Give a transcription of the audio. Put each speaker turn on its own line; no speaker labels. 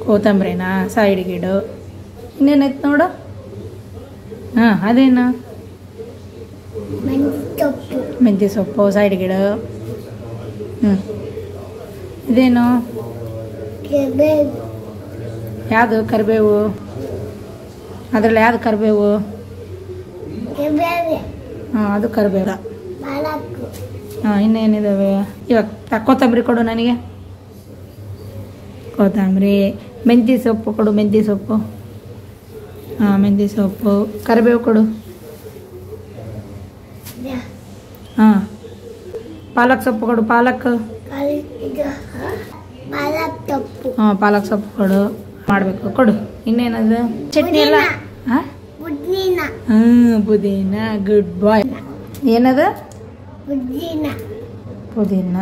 ಕೊತ್ತಂಬರಿನಾ ಸೈಡ್ಗೆ ಇಡು. ಇನ್ನೇನೈತೆ ನೋಡು. ಹಾಂ ಅದೇನು ಮೆಂತ್ಯ ಸೊಪ್ಪು ಸೈಡ್ಗೆ ಇಡು. ಇದೇನು ಯಾವುದು ಕರಿಬೇವು? ಅದರಲ್ಲಿ ಯಾವುದು ಕರಿಬೇವು? ಹಾಂ ಅದು ಕರಿಬೇವು. ಹಾಂ ಇನ್ನೇನಿದ್ದಾವೆ ಇವಾಗ? ಕೊತ್ತಂಬರಿ ಕೊಡು ನನಗೆ. ಕೊತ್ತಂಬರಿ. ಮೆಂತ್ಯ ಸೊಪ್ಪು ಕೊಡು. ಮೆಂತ್ಯ ಸೊಪ್ಪು. ಹಾಂ ಮೆಂತ್ಯ ಸೊಪ್ಪು. ಕರಿಬೇವು ಕೊಡು. ಹಾಂ ಪಾಲಕ್ ಸೊಪ್ಪು ಕೊಡು. ಪಾಲಕ್. ಹಾಂ ಪಾಲಕ್ ಸೊಪ್ಪು ಕೊಡು. ಮಾಡಬೇಕು ಕೊಡು. ಇನ್ನೇನದು? ಚಟ್ನಿ ಎಲ್ಲ? ಹಾಂ ಪುದೀನ. ಗುಡ್ ಬಾಯ್. ಏನದು? ಪುದೀನ.